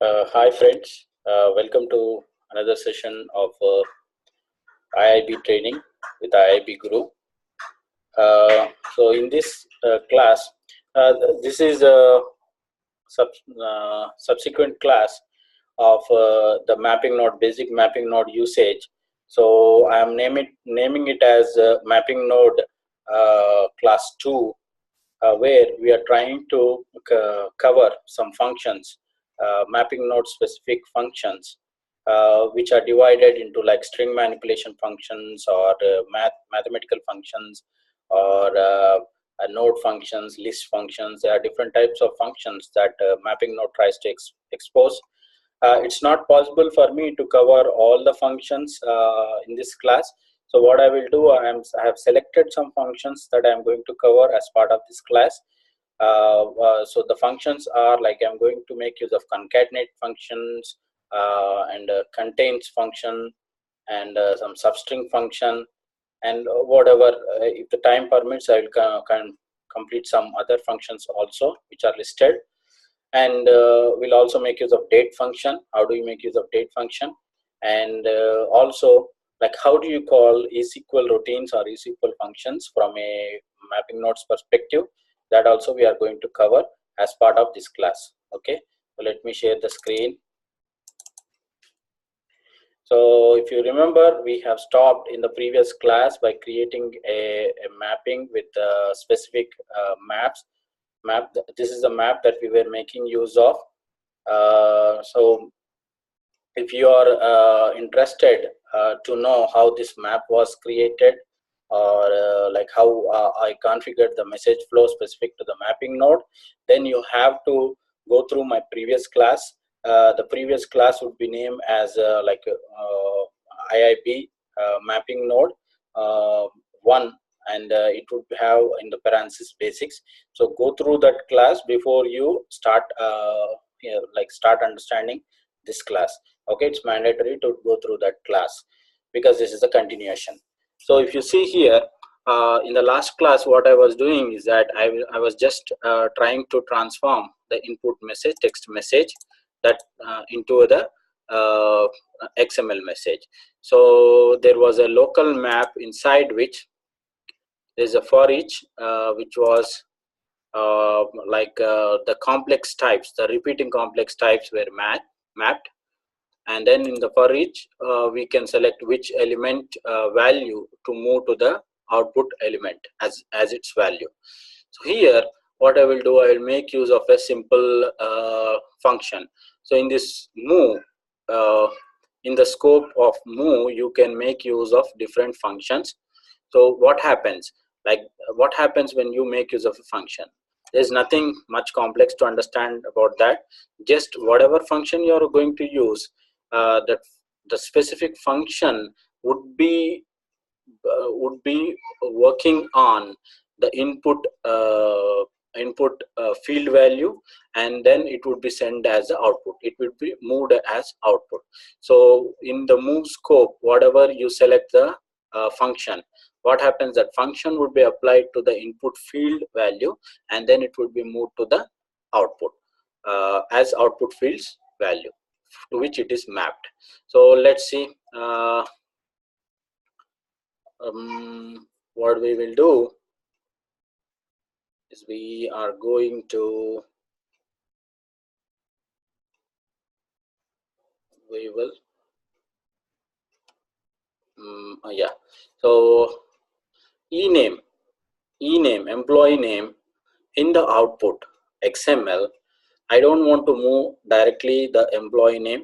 Hi friends, welcome to another session of IIB training with IIB Guru. So in this class, this is a subsequent class of the mapping node, basic mapping node usage. So I am naming it as mapping node class 2, where we are trying to cover some functions, mapping node specific functions, which are divided into like string manipulation functions or mathematical functions or node functions, list functions. There are different types of functions that mapping node tries to expose. It's not possible for me to cover all the functions in this class. So what I will do, I have selected some functions that I'm going to cover as part of this class. So the functions are like, I'm going to make use of concatenate functions and contains function and some substring function, and whatever, if the time permits, I will complete some other functions also which are listed. And we'll also make use of date function. How do you make use of date function? And also, like, how do you call Esql routines or Esql functions from a mapping nodes perspective? That also we are going to cover as part of this class. Okay, so let me share the screen. So if you remember, we have stopped in the previous class by creating a mapping with specific maps. This is a map that we were making use of. So if you are interested to know how this map was created, or like how I configured the message flow specific to the mapping node, then you have to go through my previous class. The previous class would be named as IIB mapping node 1, and it would have in the parenthesis basics. So go through that class before you start start understanding this class. Okay, it's mandatory to go through that class because this is a continuation. So if you see here, in the last class, what I was doing is that I was just trying to transform the input message, text message, that into the XML message. So there was a local map inside which there's a for each, which was the complex types, the repeating complex types were mapped. And then in the for each, we can select which element value to move to the output element as its value. So here, what I will do, I will make use of a simple function. So in this move, in the scope of move, you can make use of different functions. So what happens? Like, what happens when you make use of a function? There's nothing much complex to understand about that. Just whatever function you are going to use, the specific function would be working on the input field value, and then it would be sent as the output. It will be moved as output. So in the move scope, whatever you select the function, what happens, that function would be applied to the input field value, and then it would be moved to the output as output field's value to which it is mapped. So let's see what we will do is we are going to so ename employee name in the output XML. I don't want to move directly the employee name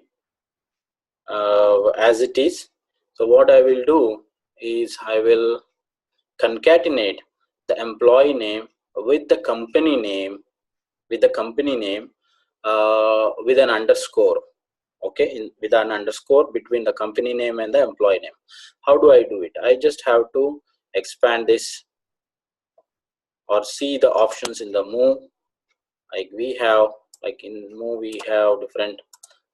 as it is. So what I will do is I will concatenate the employee name with the company name, with an underscore. Okay, with an underscore between the company name and the employee name. How do I do it? I just have to expand this or see the options in the move. Like we have, like in move, we have different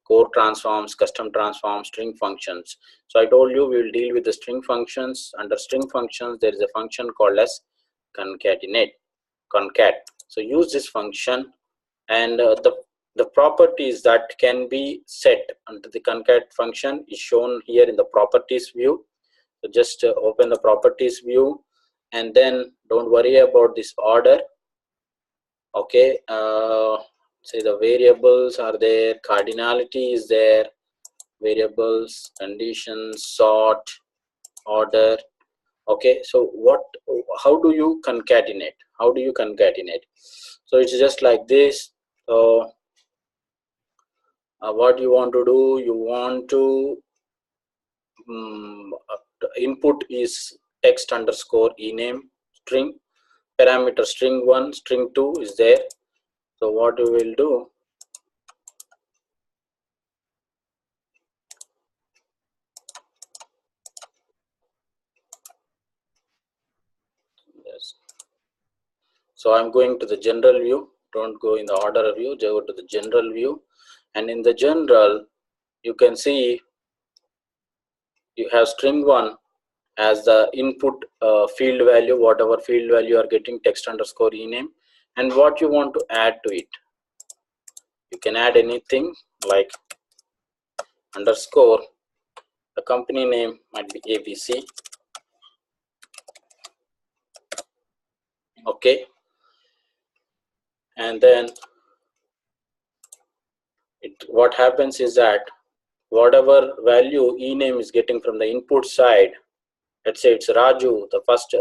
core transforms, custom transforms, string functions. So I told you we will deal with the string functions. Under string functions, there is a function called as concat. So use this function, and the The properties that can be set under the concat function is shown here in the properties view. So just open the properties view, and then don't worry about this order. Okay, say the variables are there, cardinality is there, variables, conditions, sort, order. Okay, so how do you concatenate? So it's just like this. So what you want to do, you want to input is text underscore ename string, parameter string 1, string 2 is there. So what you will do, yes. So I'm going to the general view. Don't go in the order view, go to the general view, and in the general you can see you have string 1 as the input field value, whatever field value you are getting, text underscore ename, and what you want to add to it. You can add anything like underscore, the company name might be ABC. Okay, and then what happens is that whatever value ename is getting from the input side, let's say it's Raju, the first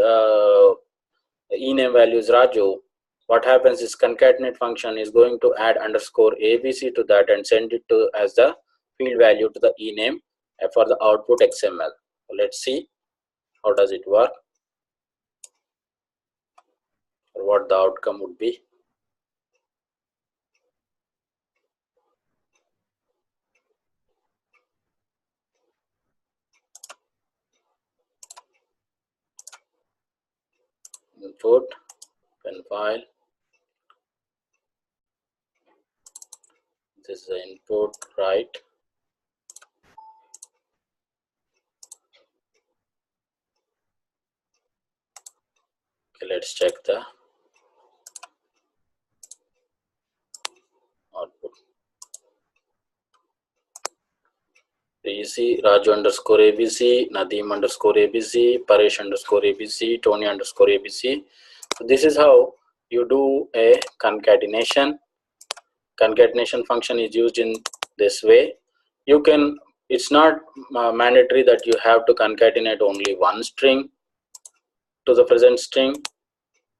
ename value is Raju. What happens is concatenate function is going to add underscore ABC to that and send it to as the field value to the ename for the output XML. Let's see how does it work, or what the outcome would be. Input, pen file, this is the input, right? Okay, let's check the output. So you see Raju underscore ABC, Nadeem underscore ABC, Paresh underscore ABC, Tony underscore ABC. So this is how you do a concatenation. Concatenation function is used in this way. You can, it's not mandatory that you have to concatenate only one string to the present string.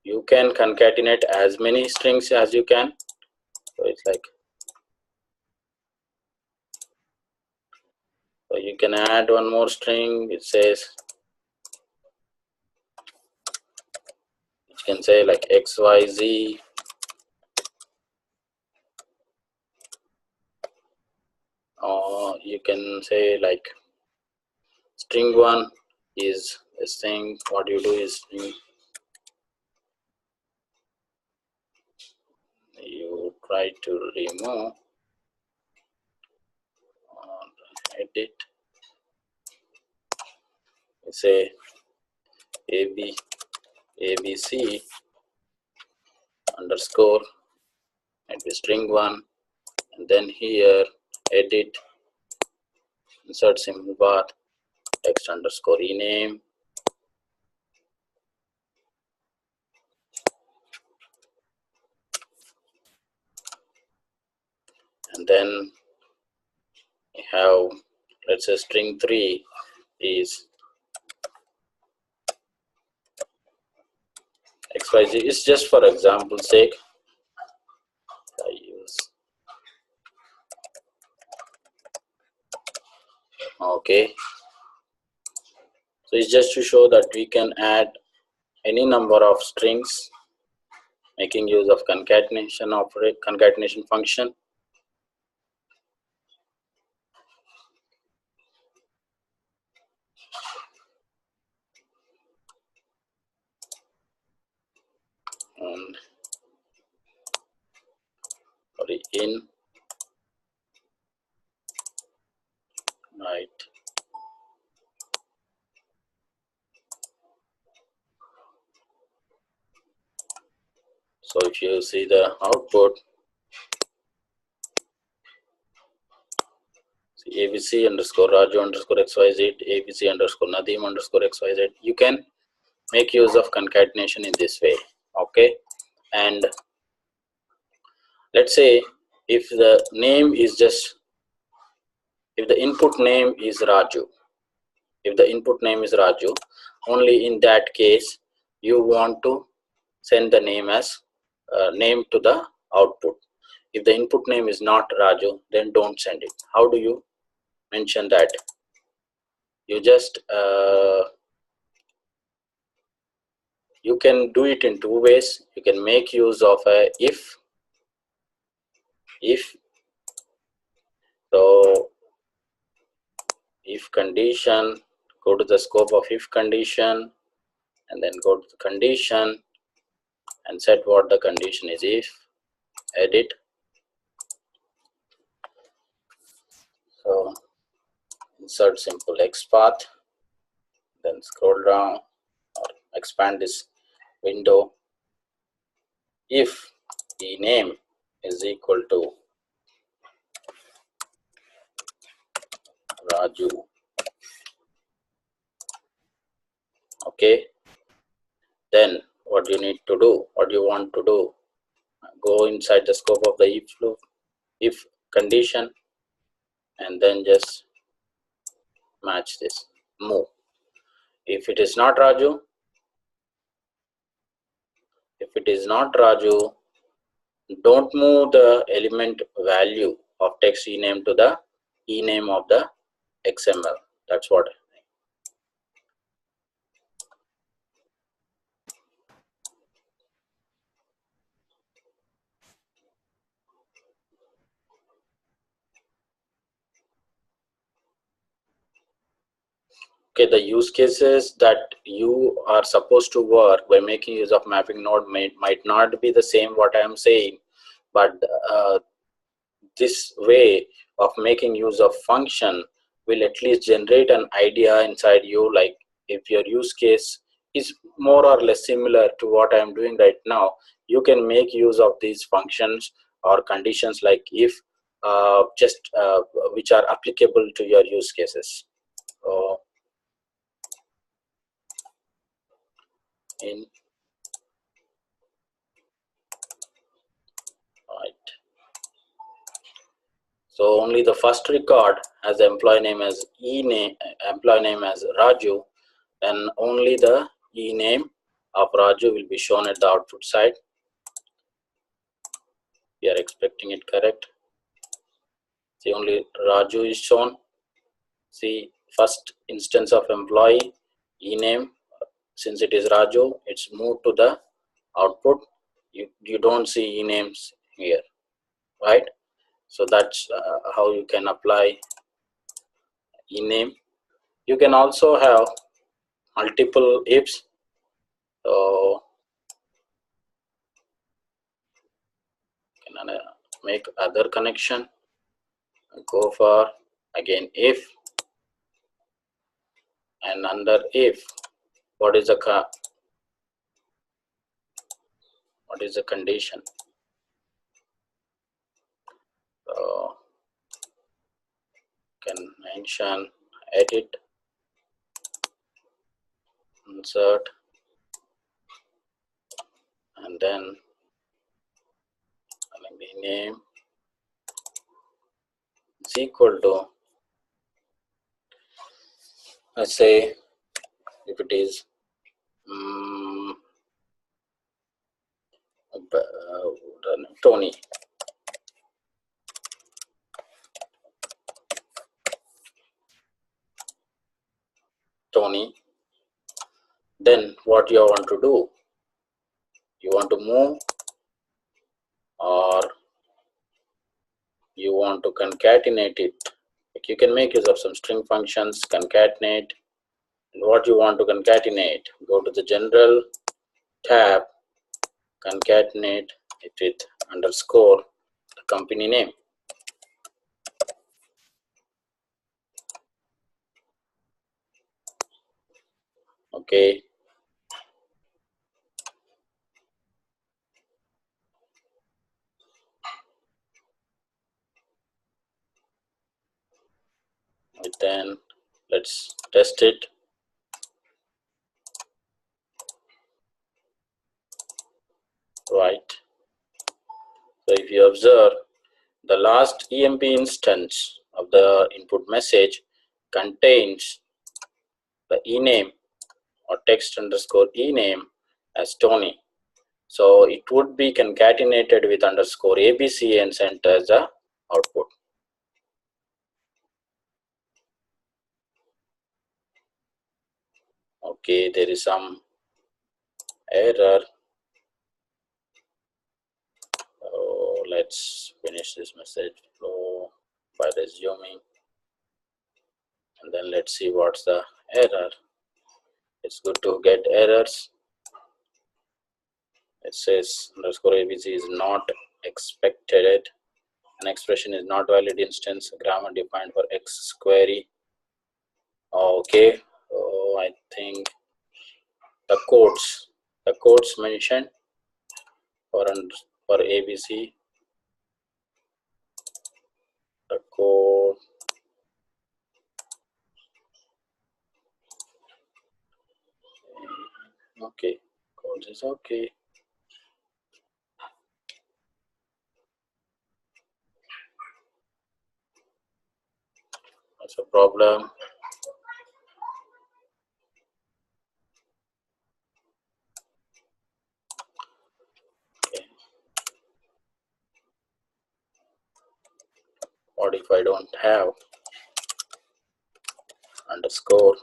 You can concatenate as many strings as you can. So it's like, so you can add one more string. It says, you can say like XYZ, or you can say like string 1 is this thing. What you do is you try to remove or edit. You say ABC underscore and be string 1, and then here edit, insert symbol bar, text underscore ename, and then we have, let's say string 3 is XYZ. It's just for example's sake I use. Okay, so it's just to show that we can add any number of strings making use of concatenation function. And sorry, in, right. So if you see the output, ABC underscore Raju underscore XYZ, ABC underscore Nadeem underscore XYZ. You can make use of concatenation in this way. Okay, and let's say if the name is just, if the input name is Raju, if the input name is Raju, only in that case you want to send the name as name to the output. If the input name is not Raju, then don't send it. How do you mention that? You just you can do it in two ways. You can make use of a if. So if condition, go to the scope of if condition and then go to the condition and set what the condition is. If edit, so insert simple X path, then scroll down or expand this window. If the name is equal to Raju, okay, then what you need to do, what you want to do, go inside the scope of the if loop, if condition, and then just match this, move. If it is not Raju, don't move the element value of text ename to the ename of the XML. That's what. Okay, the use cases that you are supposed to work by making use of mapping node might not be the same what I am saying, but this way of making use of function will at least generate an idea inside you, like if your use case is more or less similar to what I am doing right now, you can make use of these functions or conditions like if which are applicable to your use cases. So in right, so only the first record has the employee name as employee name as Raju, then only the name of Raju will be shown at the output side. We are expecting it correct. See, only Raju is shown. See, first instance of employee name, since it is Raju, it's moved to the output. You don't see names here, right? So that's how you can apply name. You can also have multiple ifs. So you can make other connection. Go for again if, and under if, what is the condition? So can mention edit, insert, and then the name is equal to, let's say if it is Tony. Then what you want to do? You want to move, or you want to concatenate it? Like you can make use of some string functions, concatenate. And what you want to concatenate? Go to the general tab, concatenate it with underscore the company name. Okay. Then let's test it. Right. So if you observe, the last EMP instance of the input message contains the ename or text underscore ename as Tony. So it would be concatenated with underscore ABC and sent as a output. Okay, there is some error. Oh, let's finish this message flow by resuming, and then let's see what's the error. It's good to get errors. It says underscore ABC is not expected. An expression is not valid instance. Grammar defined for X query. Okay. Oh, I think the codes mentioned for ABC. The code. Okay. Code is okay. That's a problem. Okay. What if I don't have underscore?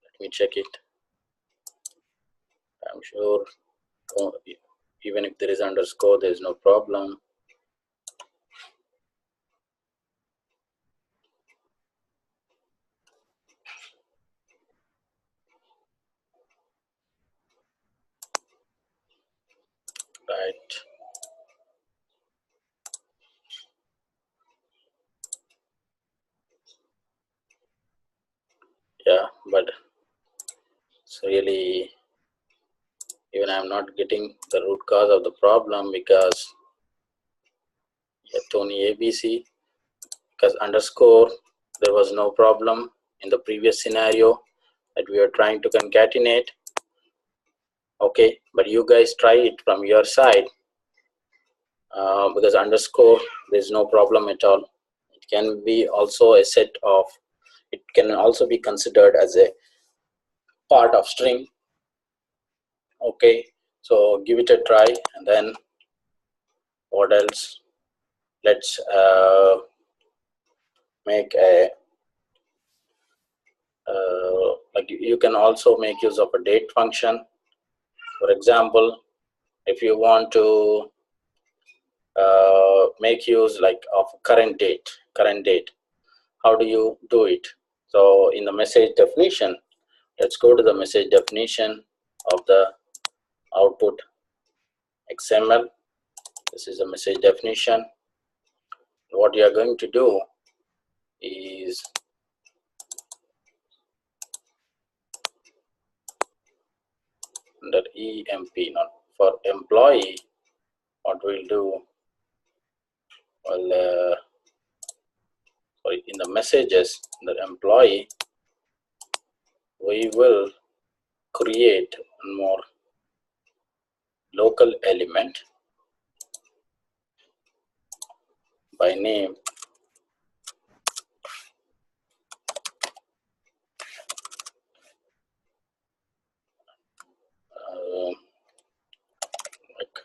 Let me check it. I'm sure even if there is underscore, there is no problem. Right. Yeah, but it's really, even I'm not getting the root cause of the problem, because Tony ABC, because underscore, there was no problem in the previous scenario that we are trying to concatenate. Okay, but you guys try it from your side, because underscore, there's no problem at all. It can be also a set of, it can also be considered as a part of string. Okay, so give it a try, and then what else? Let's make a like you can also make use of a date function. For example, if you want to make use like of current date, how do you do it? So in the message definition, let's go to the message definition of the output XML. This is a message definition. What you are going to do is under EMP, not for employee, what we'll do, well, sorry, in the messages, the employee, we will create one more local element by name like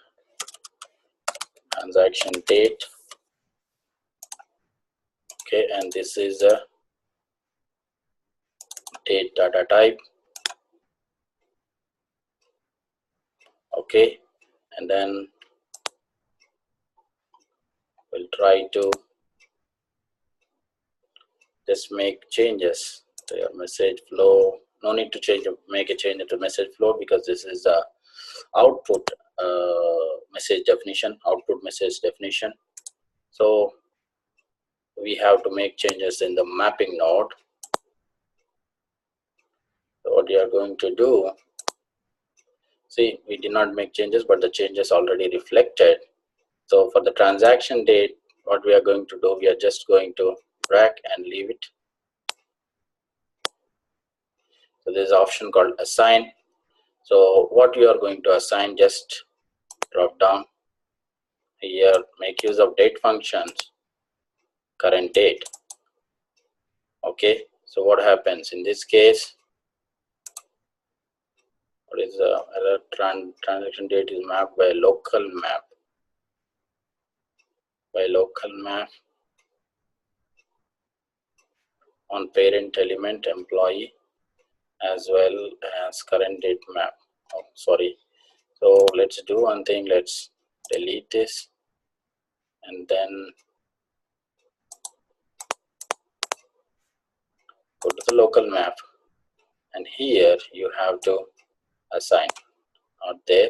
transaction date. Okay, and this is a date data type. Okay, and then we'll try to just make changes to your message flow. No need to make a change to message flow, because this is the output message definition, output message definition. So we have to make changes in the mapping node. So what we are going to do, see, we did not make changes, but the changes already reflected. So for the transaction date, what we are going to do, we are just going to drag and leave it. So there's an option called assign. So what you are going to assign, just drop down here, make use of date functions, current date. Okay, so what happens in this case? What is the error? Transaction date is mapped by local map. By local map on parent element employee as well as current date map. Oh, sorry. So let's do one thing. Let's delete this and then go to the local map. And here you have to assign. Not there.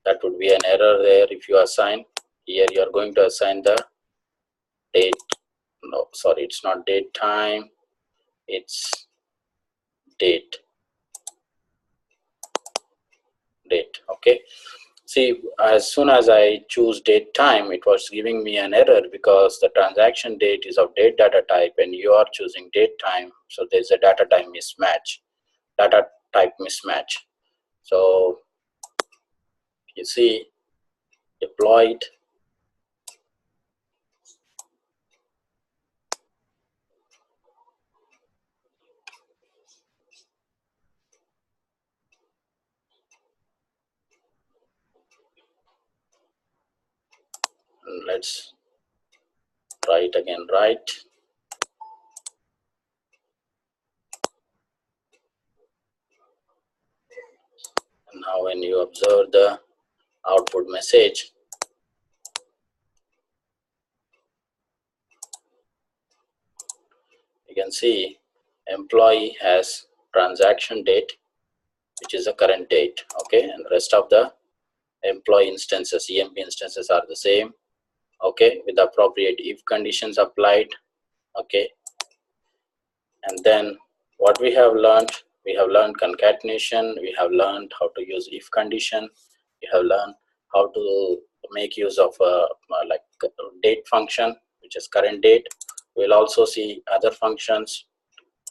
That would be an error there if you assign. Here you are going to assign the date. No, sorry, it's not date time. It's date. Okay. See, as soon as I choose date time, it was giving me an error because the transaction date is of date data type and you are choosing date time. So there's a data type mismatch. So you see, deploy it. And let's try it again, right? And now when you observe the output message, you can see employee has transaction date, which is the current date. Okay, and the rest of the employee instances, EMP instances, are the same. Okay, with the appropriate if conditions applied. Okay, and then what we have learned concatenation, we have learned how to use if condition, we have learned how to make use of like date function, which is current date. We'll also see other functions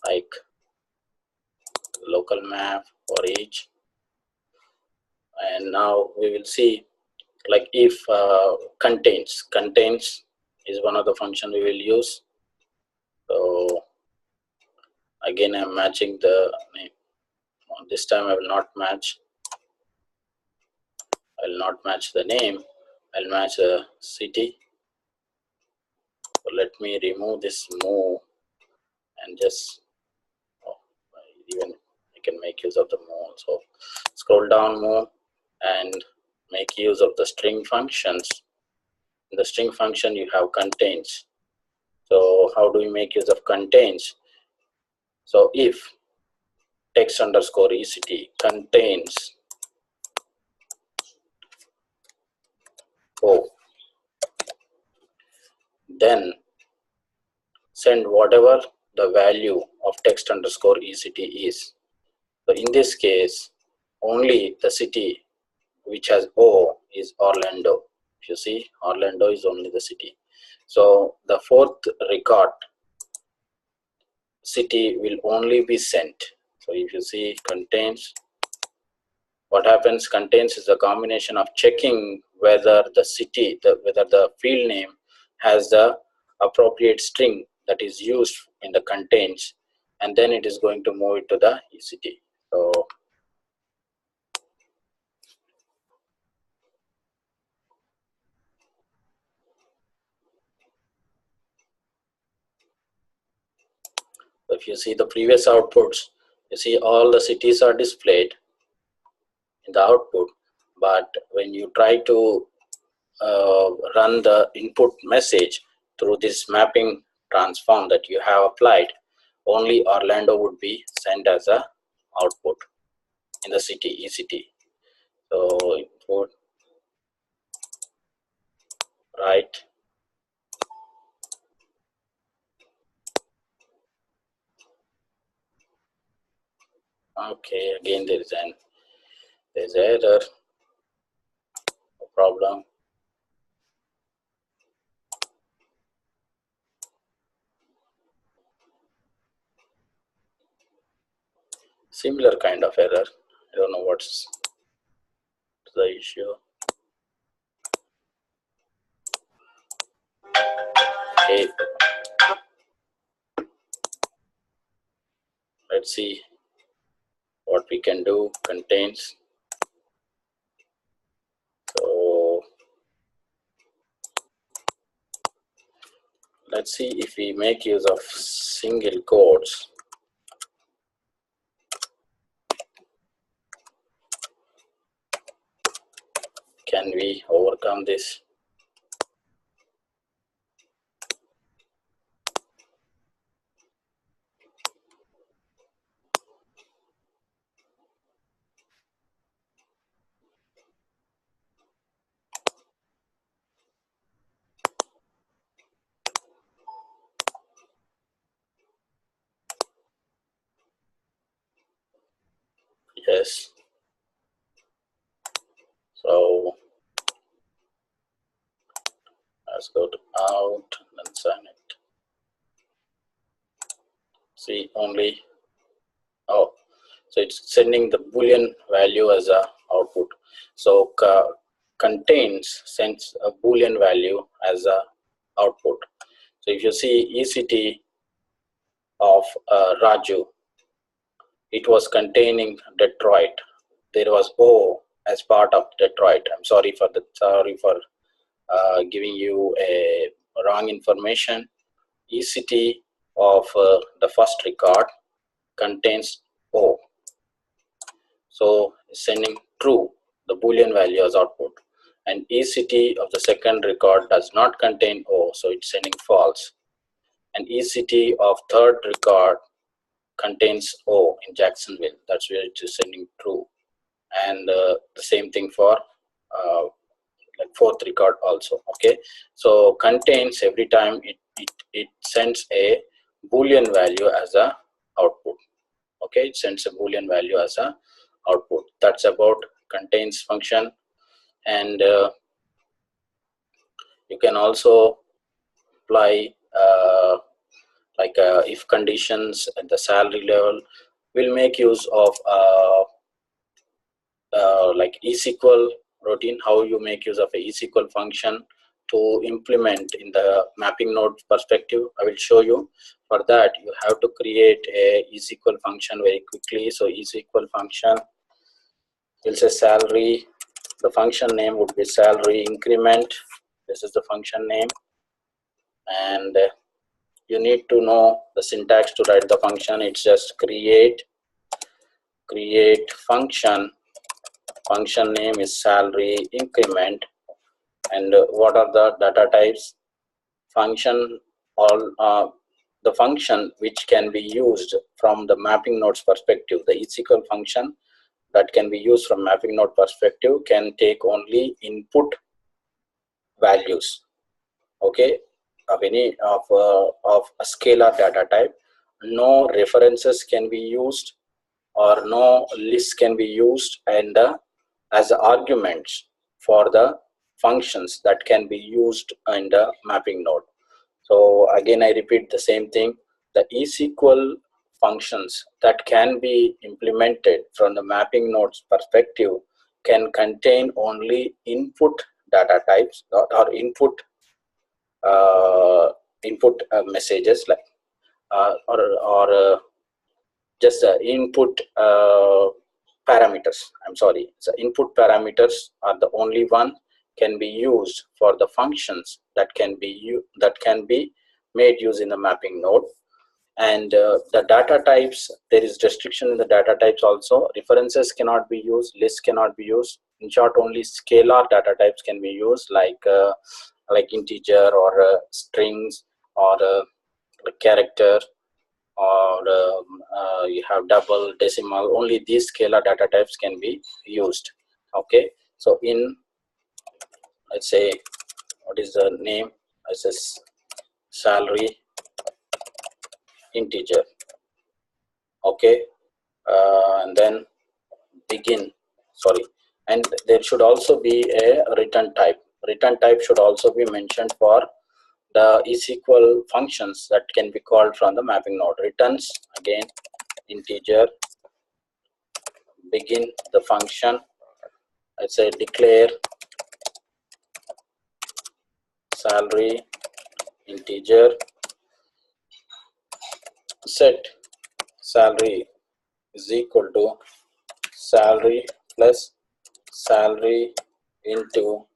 like local map for each, and now we will see like if contains is one of the function we will use. So again, I'm matching the name. This time I will not match the name. I'll match the city. So let me remove this move and just even I can make use of the move. So scroll down more and make use of the string functions. In the string function you have contains. So how do we make use of contains? So if text underscore ect contains O, then send whatever the value of text underscore ect is. So in this case, only the city which has O is Orlando. If you see, Orlando is only the city. So the fourth record city will only be sent. So if you see contains, what happens, contains is a combination of checking whether the city, whether the field name has the appropriate string that is used in the contains, and then it is going to move it to the ECT. So if you see the previous outputs, you see all the cities are displayed in the output, but when you try to run the input message through this mapping transform that you have applied, only Orlando would be sent as a output in the city ECT. So input, right? Okay, again there's error, no problem. Similar kind of error. I don't know what's the issue. Okay, let's see what we can do. Contains. So let's see if we make use of single quotes. Can we overcome this? Yes. So let's go to out and sign it. See only, oh, so it's sending the Boolean value as a output. So contains sends a Boolean value as a output. So if you see ECT of Raju, it was containing Detroit. There was O as part of Detroit. I'm sorry for giving you a wrong information. ECT of the first record contains O, so sending true, the Boolean value as output, and ECT of the second record does not contain O, so it's sending false, and ECT of third record contains O in Jacksonville, that's where it is sending true, and the same thing for like fourth record also. Okay, so contains, every time it sends a Boolean value as a output. Okay, it sends a Boolean value as a output. That's about contains function. And you can also apply if conditions at the salary level. We'll make use of like Esql routine, how you make use of a Esql function to implement in the mapping node perspective. I will show you. For that, you have to create a Esql function very quickly. So Esql function will say salary. The function name would be salary increment. This is the function name, and you need to know the syntax to write the function. It's just create function. Function name is salary increment, and what are the data types? Function, all the function which can be used from the mapping nodes perspective, the Esql function that can be used from mapping node perspective can take only input values, okay, of any of a scalar data type. No references can be used or no lists can be used, and as arguments for the functions that can be used in the mapping node. So again, I repeat the same thing. The Esql functions that can be implemented from the mapping nodes perspective can contain only input data types or input messages, like or just input parameters. I'm sorry, so input parameters are the only one can be used for the functions that can be made use in the mapping node. And the data types, there is restriction in the data types also. References cannot be used, lists cannot be used. In short, only scalar data types can be used, like integer or strings or character, or you have double, decimal. Only these scalar data types can be used. Okay, so in, let's say, what is the name? I says salary integer. Okay, and then begin, sorry, and there should also be a return type. Return type should also be mentioned for the Esql functions that can be called from the mapping node. Returns, again, integer, begin the function. I say declare salary integer, set salary is equal to salary plus salary into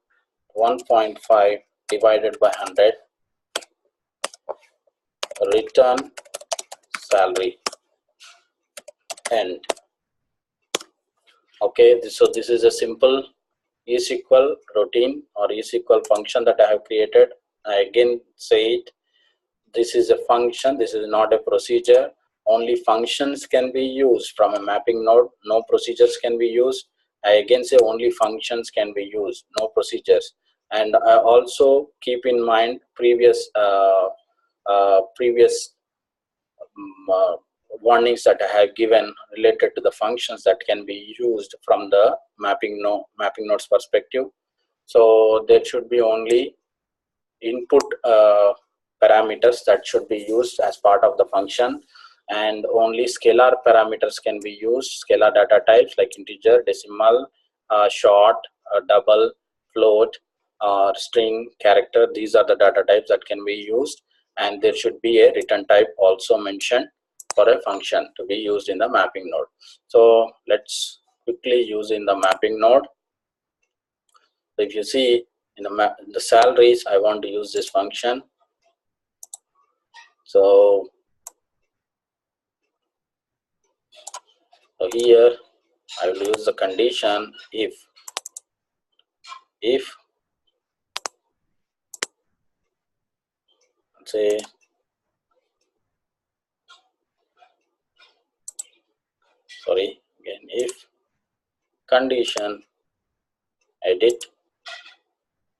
1.5 divided by 100, return salary, end. Okay, so this is a simple Esql routine or Esql function that I have created. I again say it, this is a function, this is not a procedure. Only functions can be used from a mapping node, no procedures can be used. I again say only functions can be used, no procedures. And I also keep in mind previous warnings that I have given related to the functions that can be used from the mapping nodes perspective. So there should be only input parameters that should be used as part of the function, and only scalar parameters can be used, scalar data types like integer, decimal, short, double, float, string, character. These are the data types that can be used, and there should be a return type also mentioned for a function to be used in the mapping node. So let's quickly use in the mapping node. So if you see in the salaries, I want to use this function. So here I will use the condition if say if condition edit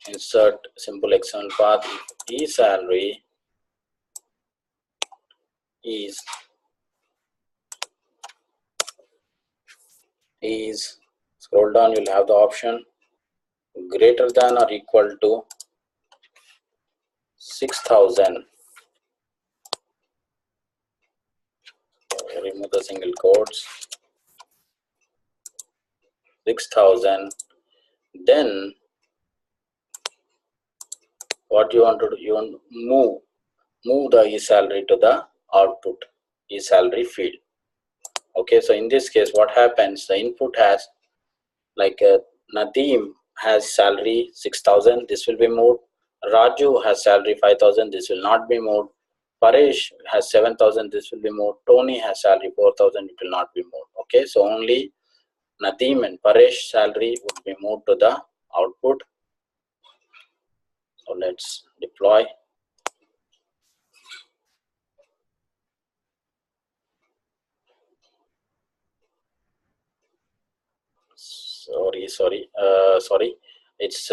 insert simple XML path, if e-salary is scroll down, you'll have the option greater than or equal to 6,000. Remove the single quotes. 6,000. Then what you want to do? You want to move the e-salary to the output e-salary field. Okay, so in this case, what happens? The input has like Nadeem has salary 6,000. This will be moved. Raju has salary 5,000. This will not be moved. Paresh has 7,000. This will be moved. Tony has salary 4,000. It will not be moved. Okay, so only Nadeem and Paresh salary would be moved to the output. So let's deploy. Sorry. It's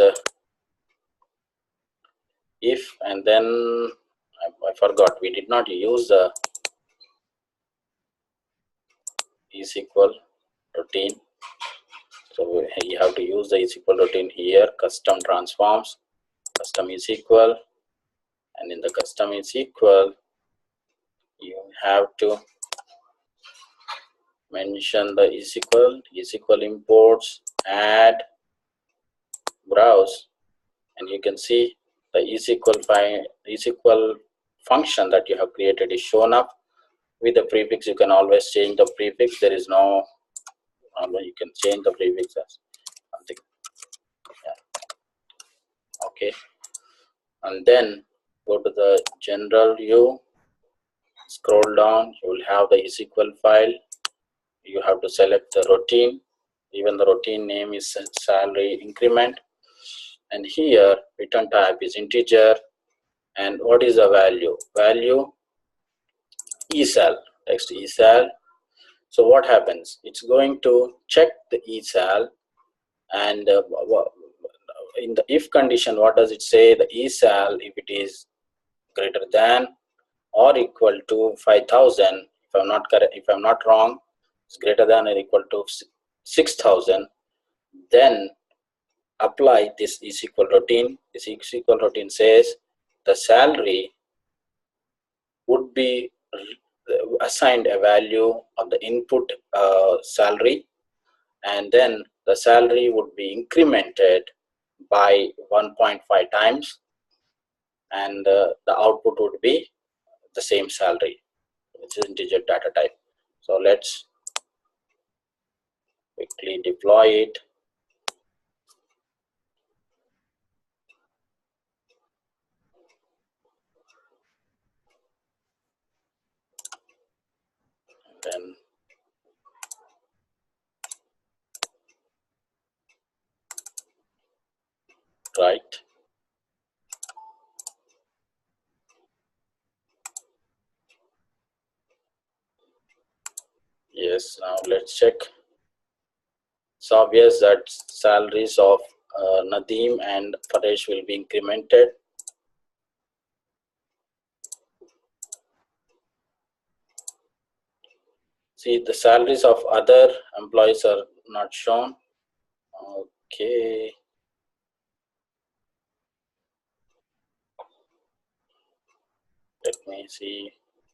if, and then I forgot, we did not use the Esql routine. So you have to use the Esql routine here, custom transforms, custom Esql, and in the custom Esql, you have to mention the Esql imports, add, browse, and you can see the Esql function that you have created is shown up with the prefix. You can always change the prefix. There is no, you can change the prefix as something. Yeah. Okay, and then go to the general view, scroll down, you will have the Esql file. You have to select the routine. Even the routine name is salary increment, and here return type is integer, and what is the value esal, text esal. So what happens? It's going to check the esal, and in the if condition, what does it say? The esal, if it is greater than or equal to 5,000, if I'm not wrong, it's greater than or equal to 6,000, then apply this Esql routine. This Esql routine says the salary would be assigned a value of the input salary, and then the salary would be incremented by 1.5 times, and the output would be the same salary, which is integer data type. So let's quickly deploy it. Then right, yes. Now let's check. It's obvious that salaries of Nadeem and Paresh will be incremented. See, the salaries of other employees are not shown. Okay. Let me see.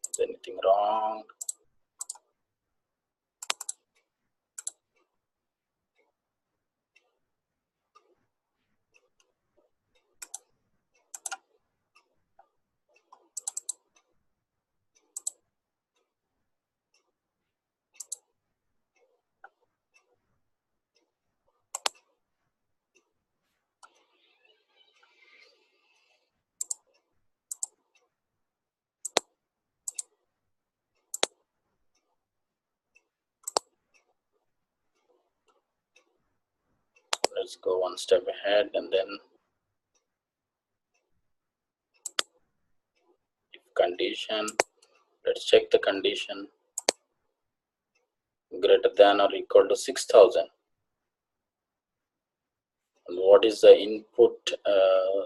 Is anything wrong? Let's go one step ahead, and then if condition, let's check the condition greater than or equal to 6,000. And what is the input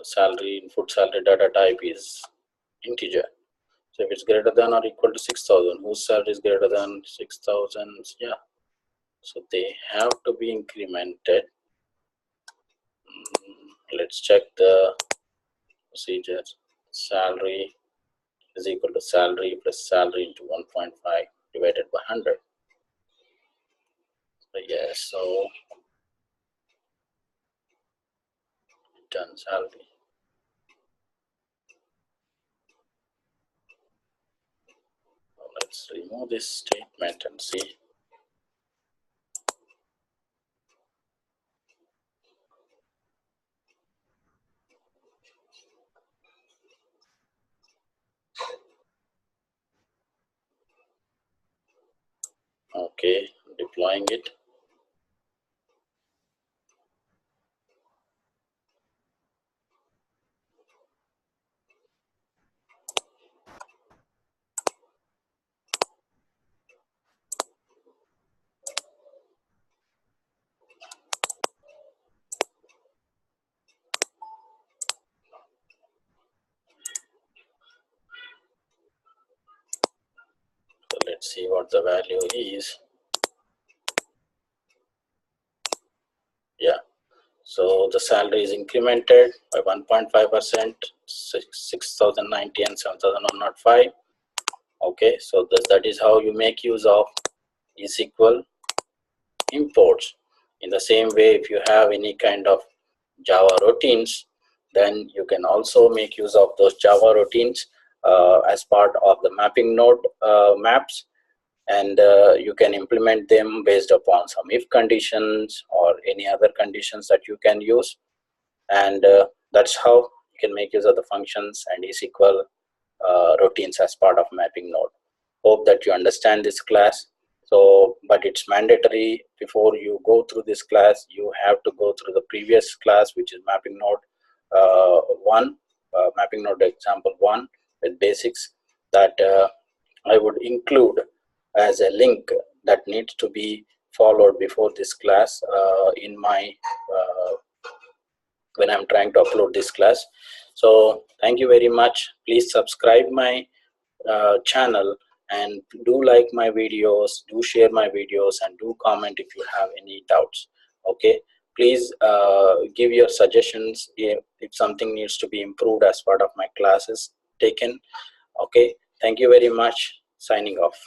salary? Input salary data type is integer. So if it's greater than or equal to 6,000, whose salary is greater than 6,000? Yeah. So they have to be incremented. Let's check the procedure. Salary is equal to salary plus salary into 1.5 divided by 100. So yes, so return salary. So let's remove this statement and see. Okay, deploying it. So let's see what the value is. Yeah, so the salary is incremented by 1.5%, 6,090 and 7,105. Okay, so that is how you make use of Esql imports. In the same way, if you have any kind of Java routines, then you can also make use of those Java routines as part of the mapping node maps, and you can implement them based upon some if conditions or any other conditions that you can use, and that's how you can make use of the functions and Esql routines as part of mapping node. Hope that you understand this class. So, but it's mandatory before you go through this class, you have to go through the previous class, which is mapping node 1, mapping node example 1 with basics, that I would include as a link that needs to be followed before this class in my when I'm trying to upload this class. So thank you very much. Please subscribe my channel and do like my videos, do share my videos, and do comment if you have any doubts. Okay, please give your suggestions if something needs to be improved as part of my classes taken. Okay, thank you very much. Signing off.